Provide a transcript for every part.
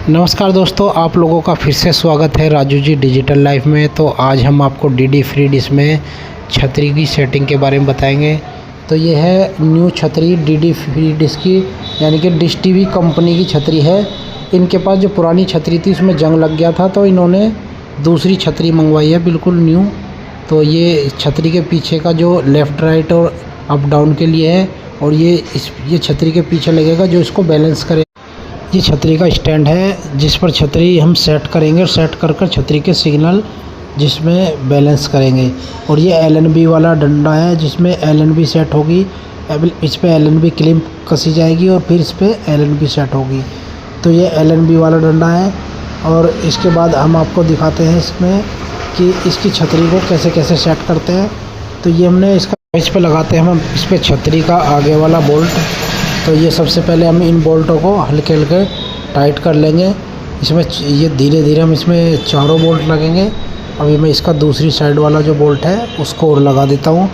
नमस्कार दोस्तों, आप लोगों का फिर से स्वागत है राजू जी डिजिटल लाइफ में। तो आज हम आपको डीडी फ्री डिश में छतरी की सेटिंग के बारे में बताएंगे। तो ये है न्यू छतरी डीडी फ्री डिश की, यानी कि डिश टीवी कंपनी की छतरी है। इनके पास जो पुरानी छतरी थी उसमें जंग लग गया था, तो इन्होंने दूसरी छतरी मंगवाई है बिल्कुल न्यू। तो ये छतरी के पीछे का जो लेफ़्ट राइट और अप डाउन के लिए है, और ये छतरी के पीछे लगेगा जो इसको बैलेंस करे। ये छतरी का स्टैंड है जिस पर छतरी हम सेट करेंगे, और सेट कर कर छतरी के सिग्नल जिसमें बैलेंस करेंगे। और ये LNB वाला डंडा है जिसमें LNB सेट होगी। इस पर LNB क्लिप कसी जाएगी और फिर इस पर LNB सेट होगी। तो ये LNB वाला डंडा है। और इसके बाद हम आपको दिखाते हैं इसमें कि इसकी छतरी को कैसे कैसे सेट करते हैं। तो ये हमने इस पर लगाते हैं हम इस पर छतरी का आगे वाला बोल्ट। तो ये सबसे पहले हम इन बोल्टों को हल्के हल्के टाइट कर लेंगे। इसमें ये धीरे धीरे हम इसमें चारों बोल्ट लगेंगे। अभी मैं इसका दूसरी साइड वाला जो बोल्ट है उसको और लगा देता हूँ।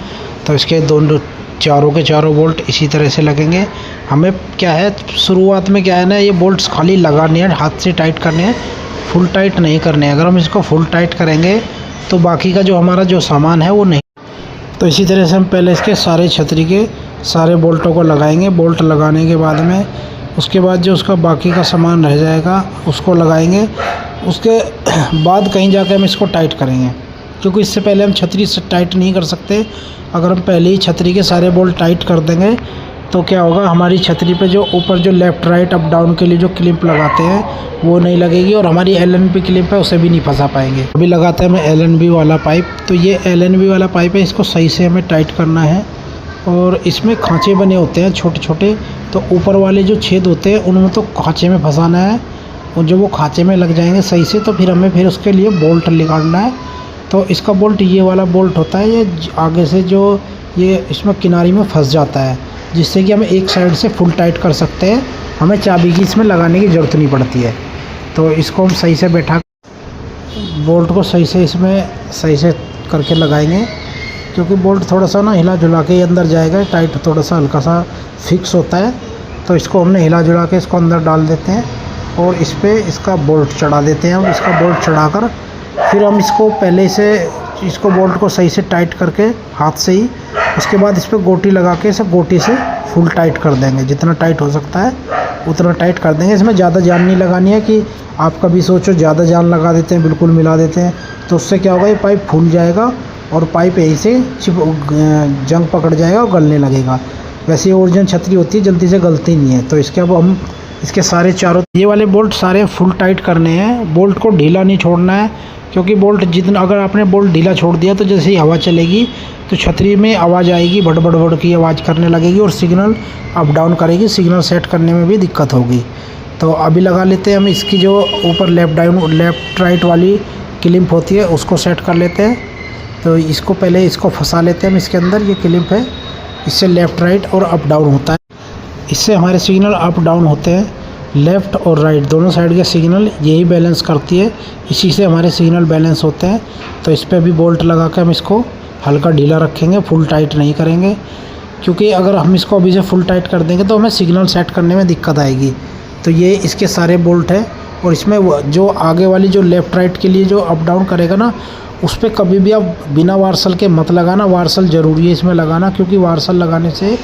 तो इसके दोनों चारों के चारों बोल्ट इसी तरह से लगेंगे। हमें क्या है, शुरुआत में क्या है ना, ये बोल्ट्स खाली लगाने हैं, हाथ से टाइट करने हैं, फुल टाइट नहीं करने हैं। अगर हम इसको फुल टाइट करेंगे तो बाकी का जो हमारा जो सामान है वो नहीं। तो इसी तरह से हम पहले इसके सारे छतरी के सारे बोल्टों को लगाएंगे। बोल्ट लगाने के बाद में उसके बाद जो उसका बाकी का सामान रह जाएगा उसको लगाएंगे। उसके बाद कहीं जाकर हम इसको टाइट करेंगे, क्योंकि इससे पहले हम छतरी से टाइट नहीं कर सकते। अगर हम पहले ही छतरी के सारे बोल्ट टाइट कर देंगे तो क्या होगा, हमारी छतरी पे जो ऊपर जो लेफ़्ट राइट अप डाउन के लिए जो क्लिप लगाते हैं वो नहीं लगेगी, और हमारी LNB क्लिप है उसे भी नहीं फंसा पाएंगे। अभी लगाते हैं हमें LNB वाला पाइप। तो ये LNB वाला पाइप है, इसको सही से हमें टाइट करना है। और इसमें खांचे बने होते हैं छोटे छोटे, तो ऊपर वाले जो छेद होते हैं उनमें तो खांचे में फंसाना है। और जब वो खांचे में लग जाएंगे सही से तो फिर हमें उसके लिए बोल्ट निकालना है। तो इसका बोल्ट ये वाला बोल्ट होता है, ये आगे से जो ये इसमें किनारी में फंस जाता है, जिससे कि हम एक साइड से फुल टाइट कर सकते हैं। हमें चाबी की इसमें लगाने की ज़रूरत नहीं पड़ती है। तो इसको हम सही से बैठा बोल्ट को सही से इसमें सही से करके लगाएंगे, क्योंकि बोल्ट थोड़ा सा ना हिला जुला के अंदर जाएगा। टाइट थोड़ा सा हल्का सा फिक्स होता है। तो इसको हमने हिला जुला के इसको अंदर डाल देते हैं और इस पर इसका बोल्ट चढ़ा देते हैं। हम इसका बोल्ट चढ़ाकर फिर हम इसको पहले से इसको बोल्ट को सही से टाइट करके हाथ से ही, उसके बाद इस पर गोटी लगा के इसे गोटी से फुल टाइट कर देंगे। जितना टाइट हो सकता है उतना टाइट कर देंगे। इसमें ज़्यादा जान नहीं लगानी है कि आप कभी सोचो ज़्यादा जान लगा देते हैं, बिल्कुल मिला देते हैं, तो उससे क्या होगा, ये पाइप फूल जाएगा और पाइप यहीं से जंग पकड़ जाएगा और गलने लगेगा। वैसे ओरिजिनल छतरी होती है, जल्दी से गलती नहीं है। तो इसके अब हम इसके सारे चारों ये वाले बोल्ट सारे फुल टाइट करने हैं। बोल्ट को ढीला नहीं छोड़ना है, क्योंकि बोल्ट जितना अगर आपने बोल्ट ढीला छोड़ दिया तो जैसे ही हवा चलेगी तो छतरी में आवाज़ आएगी, बड़ बड़ बड़ की आवाज़ करने लगेगी और सिग्नल अप डाउन करेगी। सिग्नल सेट करने में भी दिक्कत होगी। तो अभी लगा लेते हैं हम इसकी जो ऊपर लेफ़्ट राइट वाली क्लिप होती है उसको सेट कर लेते हैं। तो इसको पहले इसको फंसा लेते हैं हम इसके अंदर। ये क्लिप है, इससे लेफ़्ट राइट और अप डाउन होता है। इससे हमारे सिग्नल अप डाउन होते हैं। लेफ़्ट और राइट दोनों साइड के सिग्नल यही बैलेंस करती है, इसी से हमारे सिग्नल बैलेंस होते हैं। तो इस पर भी बोल्ट लगा के हम इसको हल्का ढीला रखेंगे, फुल टाइट नहीं करेंगे, क्योंकि अगर हम इसको अभी से फुल टाइट कर देंगे तो हमें सिग्नल सेट करने में दिक्कत आएगी। तो ये इसके सारे बोल्ट हैं। और इसमें जो आगे वाली जो लेफ़्ट राइट के लिए जो अप डाउन करेगा ना, उस पर कभी भी आप बिना वार्सल के मत लगाना। वार्सल ज़रूरी है इसमें लगाना, क्योंकि वार्सल लगाने से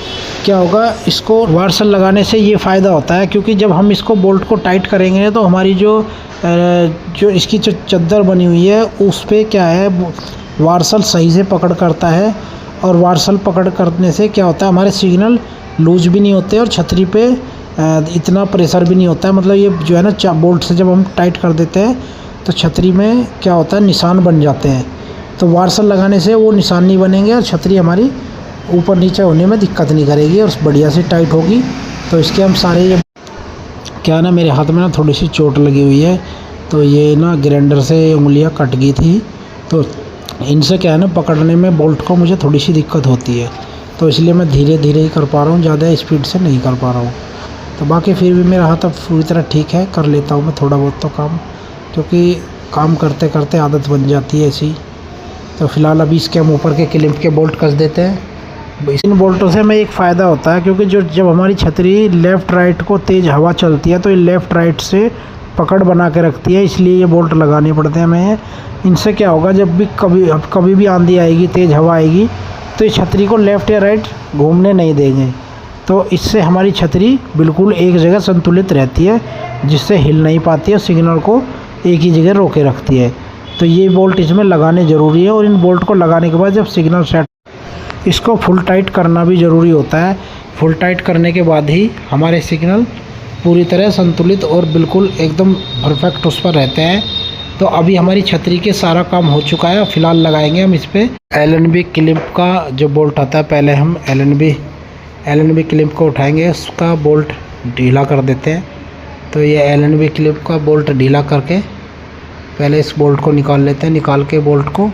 क्या होगा, इसको वार्सल लगाने से ये फ़ायदा होता है, क्योंकि जब हम इसको बोल्ट को टाइट करेंगे तो हमारी जो इसकी जो चद्दर बनी हुई है उस पर क्या है, वार्सल सही से पकड़ करता है। और वार्सल पकड़ करने से क्या होता है, हमारे सिग्नल लूज भी नहीं होते और छतरी पे इतना प्रेशर भी नहीं होता है। मतलब ये जो है ना, बोल्ट से जब हम टाइट कर देते हैं तो छतरी में क्या होता है, निशान बन जाते हैं। तो वार्सल लगाने से वो निशान नहीं बनेंगे और छतरी हमारी ऊपर नीचे होने में दिक्कत नहीं करेगी और बढ़िया से टाइट होगी। तो इसके हम सारे ये क्या ना, मेरे हाथ में ना थोड़ी सी चोट लगी हुई है, तो ये ना ग्राइंडर से उंगलियां कट गई थी। तो इनसे क्या है ना, पकड़ने में बोल्ट को मुझे थोड़ी सी दिक्कत होती है। तो इसलिए मैं धीरे धीरे ही कर पा रहा हूँ, ज़्यादा स्पीड से नहीं कर पा रहा हूँ। तो बाकी फिर भी मेरा हाथ अब पूरी तरह ठीक है, कर लेता हूँ मैं थोड़ा बहुत तो काम, क्योंकि काम करते करते आदत बन जाती है ऐसी। तो फिलहाल अभी इसके हम ऊपर के क्लिप के बोल्ट कस देते हैं। इन बोल्टों से हमें एक फ़ायदा होता है, क्योंकि जब हमारी छतरी लेफ़्ट राइट को तेज़ हवा चलती है तो ये लेफ़्ट राइट से पकड़ बना के रखती है, इसलिए ये बोल्ट लगाने पड़ते हैं हमें। इनसे क्या होगा, जब भी कभी भी आंधी आएगी, तेज़ हवा आएगी, तो ये छतरी को लेफ़्ट या राइट घूमने नहीं देंगे। तो इससे हमारी छतरी बिल्कुल एक जगह संतुलित रहती है, जिससे हिल नहीं पाती है, सिग्नल को एक ही जगह रोके रखती है। तो ये बोल्ट इसमें लगाने ज़रूरी है। और इन बोल्ट को लगाने के बाद जब सिग्नल सेट, इसको फुल टाइट करना भी ज़रूरी होता है। फुल टाइट करने के बाद ही हमारे सिग्नल पूरी तरह संतुलित और बिल्कुल एकदम परफेक्ट उस पर रहते हैं। तो अभी हमारी छतरी के सारा काम हो चुका है। फ़िलहाल लगाएंगे हम इस पर LNB क्लिप का जो बोल्ट आता है। पहले हम LNB क्लिप को उठाएंगे, उसका बोल्ट ढीला कर देते हैं। तो ये LNB क्लिप का बोल्ट ढीला करके पहले इस बोल्ट को निकाल लेते हैं। निकाल के बोल्ट को,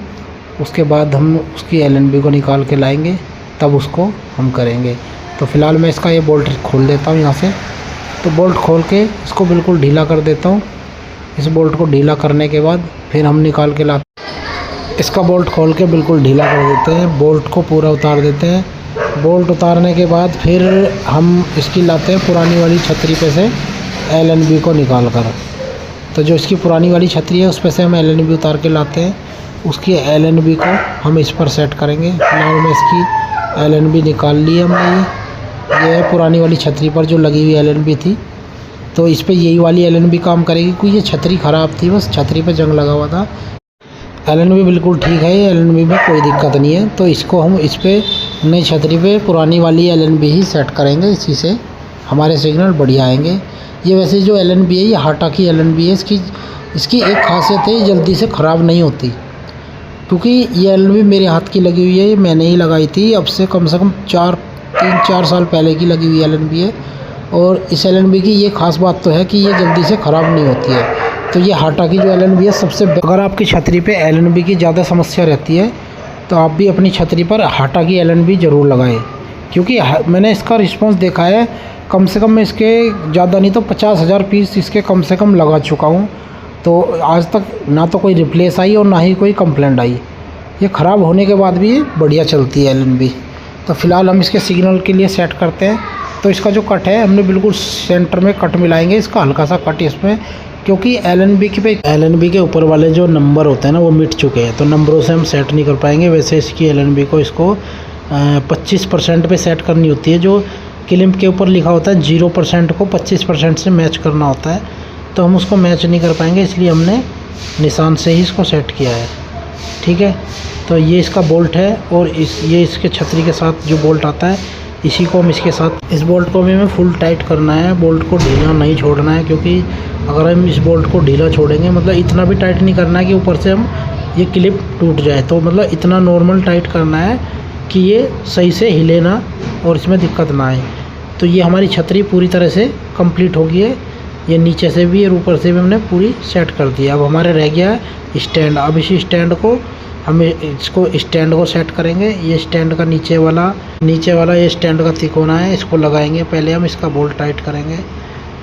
उसके बाद हम उसकी LNB को निकाल के लाएंगे, तब उसको हम करेंगे। तो फ़िलहाल मैं इसका ये बोल्ट खोल देता हूँ यहाँ से। तो बोल्ट खोल के इसको बिल्कुल ढीला कर देता हूँ। इस बोल्ट को ढीला करने के बाद फिर हम निकाल के लाते, इसका बोल्ट खोल के बिल्कुल ढीला कर देते हैं। बोल्ट को पूरा उतार देते हैं। बोल्ट उतारने के बाद फिर हम इसकी लाते हैं पुरानी वाली छतरी पे से LNB को निकाल कर। तो जो इसकी पुरानी वाली छतरी है उस पर से हम LNB उतार के लाते हैं। उसकी LNB को हम इस पर सेट करेंगे। फिलहाल मैं इसकी LNB निकाल ली है हमने। ये है पुरानी वाली छतरी पर जो लगी हुई LNB थी। तो इस पर यही वाली LNB काम करेगी, क्योंकि ये छतरी ख़राब थी, बस छतरी पर जंग लगा हुआ था। LNB बिल्कुल ठीक है, LNB में कोई दिक्कत नहीं है। तो इसको हम इस पर नई छतरी पे पुरानी वाली LNB ही सेट करेंगे। इसी से हमारे सिग्नल बढ़िया आएंगे। ये वैसे जो LNB है, ये हाटा की LNB है। इसकी एक खासियत है, जल्दी से ख़राब नहीं होती। क्योंकि ये LNB मेरे हाथ की लगी हुई है, ये मैंने ही लगाई थी। अब से कम 3-4 साल पहले की लगी हुई LNB है। और इस LNB की ये ख़ास बात तो है कि ये जल्दी से ख़राब नहीं होती है। तो ये हाटा की जो LNB है सबसे, अगर आपकी छतरी पे LNB की ज़्यादा समस्या रहती है तो आप भी अपनी छतरी पर हाटा की LNB ज़रूर लगाएं। क्योंकि मैंने इसका रिस्पांस देखा है, कम से कम मैं इसके ज़्यादा नहीं तो 50,000 पीस इसके कम से कम लगा चुका हूँ। तो आज तक ना तो कोई रिप्लेस आई और ना ही कोई कंप्लेंट आई। ये ख़राब होने के बाद भी ये बढ़िया चलती है LNB। तो फ़िलहाल हम इसके सिग्नल के लिए सेट करते हैं। तो इसका जो कट है, हमने बिल्कुल सेंटर में कट मिलाएंगे, इसका हल्का सा कट इसमें। क्योंकि LNB के ऊपर वाले जो नंबर होते हैं ना, वो मिट चुके हैं। तो नंबरों से हम सेट नहीं कर पाएंगे। वैसे इसकी LNB को इसको 25% पे सेट करनी होती है। जो क्लिप के ऊपर लिखा होता है 0% को 25% से मैच करना होता है। तो हम उसको मैच नहीं कर पाएंगे, इसलिए हमने निशान से ही इसको सेट किया है। ठीक है। तो ये इसका बोल्ट है। और ये इसके छतरी के साथ जो बोल्ट आता है, इसी को हम इसके साथ, इस बोल्ट को भी हमें फुल टाइट करना है। बोल्ट को ढीला नहीं छोड़ना है, क्योंकि अगर हम इस बोल्ट को ढीला छोड़ेंगे, मतलब इतना भी टाइट नहीं करना है कि ऊपर से हम ये क्लिप टूट जाए। तो मतलब इतना नॉर्मल टाइट करना है कि ये सही से हिले ना और इसमें दिक्कत ना आए। तो ये हमारी छतरी पूरी तरह से कंप्लीट हो गई है। ये नीचे से भी और ऊपर से भी हमने पूरी सेट कर दी है। अब हमारे रह गया है स्टैंड। अब इसी स्टैंड को इसको स्टैंड को सेट करेंगे। ये स्टैंड का नीचे वाला ये स्टैंड का तिकोना है, इसको लगाएंगे। पहले हम इसका बोल्ट टाइट करेंगे।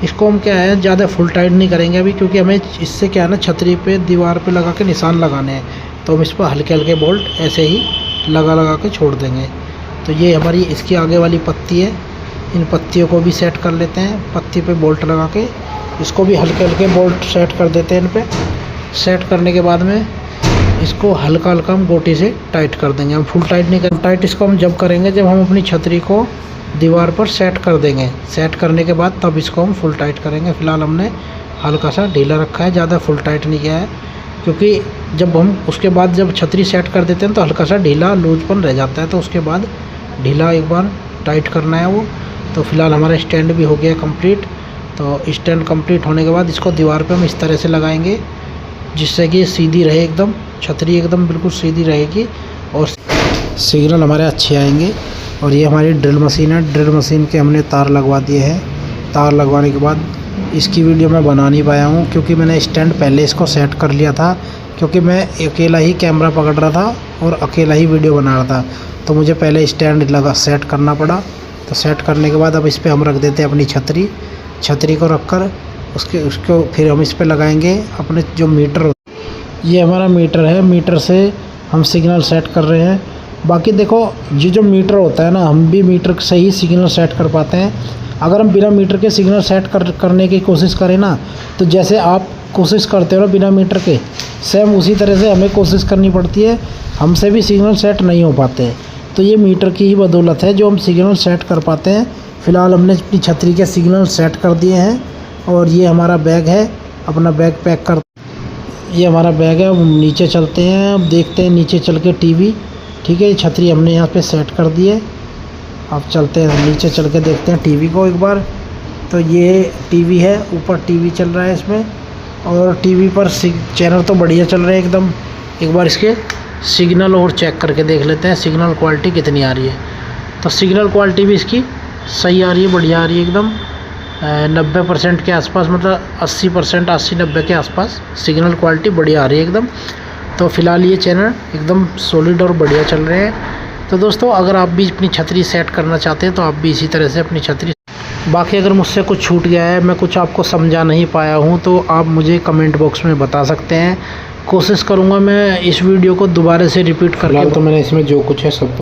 इसको हम क्या है, ज़्यादा फुल टाइट नहीं करेंगे अभी, क्योंकि हमें इससे क्या है ना, छतरी पे दीवार पे लगा के निशान लगाने हैं। तो हम इस पर हल्के हल्के बोल्ट ऐसे ही लगा के छोड़ देंगे। तो ये हमारी इसकी आगे वाली पत्ती है, इन पत्तियों को भी सेट कर लेते हैं। पत्ती पे बोल्ट लगा के इसको भी हल्के हल्के बोल्ट सेट कर देते हैं। इन पे सेट करने के बाद में इसको हल्का हल्का हम गोटी से टाइट कर देंगे। हम फुल टाइट नहीं करेंगे। टाइट इसको हम जब करेंगे जब हम अपनी छतरी को दीवार पर सेट कर देंगे। सेट करने के बाद तब इसको हम फुल टाइट करेंगे। फ़िलहाल हमने हल्का सा ढीला रखा है, ज़्यादा फुल टाइट नहीं किया है। क्योंकि जब हम उसके बाद जब छतरी सेट कर देते हैं तो हल्का सा ढीला लूजपन रह जाता है। तो उसके बाद ढीला एक बार टाइट करना है वो। तो फ़िलहाल हमारा स्टैंड भी हो गया कंप्लीट। तो स्टैंड कंप्लीट होने के बाद इसको दीवार पे हम इस तरह से लगाएंगे, जिससे कि सीधी रहे, एकदम छतरी एकदम बिल्कुल सीधी रहेगी और सिग्नल हमारे अच्छे आएंगे। और ये हमारी ड्रिल मशीन है। ड्रिल मशीन के हमने तार लगवा दिए हैं। तार लगवाने के बाद इसकी वीडियो मैं बना नहीं पाया हूँ, क्योंकि मैंने स्टैंड पहले इसको सेट कर लिया था। क्योंकि मैं अकेला ही कैमरा पकड़ रहा था और अकेला ही वीडियो बना रहा था, तो मुझे पहले स्टैंड सेट करना पड़ा। तो सेट करने के बाद अब इस पर हम रख देते हैं अपनी छतरी को रख कर उसको फिर हम इस पर लगाएंगे अपने जो मीटर। ये हमारा मीटर है। मीटर से हम सिग्नल सेट कर रहे हैं। बाकी देखो, ये जो मीटर होता है ना, हम भी मीटर से ही सिग्नल सेट कर पाते हैं। अगर हम बिना मीटर के सिग्नल सेट करने की कोशिश करें ना, तो जैसे आप कोशिश करते हो ना बिना मीटर के, सेम उसी तरह से हमें कोशिश करनी पड़ती है, हमसे भी सिग्नल सेट नहीं हो पाते। तो ये मीटर की ही बदौलत है जो हम सिग्नल सेट कर पाते हैं। फ़िलहाल हमने अपनी छतरी के सिग्नल सेट कर दिए हैं और ये हमारा बैग है, अपना बैग पैक कर, ये हमारा बैग है। अब नीचे चलते हैं, अब देखते हैं नीचे चल के टीवी। ठीक है, ये छतरी हमने यहाँ पे सेट कर दी है। अब चलते हैं नीचे चल के देखते हैं टीवी को एक बार। तो ये टीवी है, ऊपर टीवी चल रहा है इसमें, और टीवी पर चैनल तो बढ़िया चल रहे हैं एकदम। एक बार इसके सिग्नल और चेक करके देख लेते हैं सिग्नल क्वालिटी कितनी आ रही है। तो सिग्नल क्वालिटी भी इसकी सही आ रही है, बढ़िया आ रही है एकदम। 90% के आसपास, मतलब 80%, 80-90 के आसपास सिग्नल क्वालिटी बढ़िया आ रही है एकदम। तो फ़िलहाल ये चैनल एकदम सॉलिड और बढ़िया चल रहे हैं। तो दोस्तों, अगर आप भी अपनी छतरी सेट करना चाहते हैं तो आप भी इसी तरह से अपनी छतरी, बाकी अगर मुझसे कुछ छूट गया है, मैं कुछ आपको समझा नहीं पाया हूँ, तो आप मुझे कमेंट बॉक्स में बता सकते हैं। कोशिश करूँगा मैं इस वीडियो को दोबारा से रिपीट करके। तो मैंने इसमें जो कुछ है सब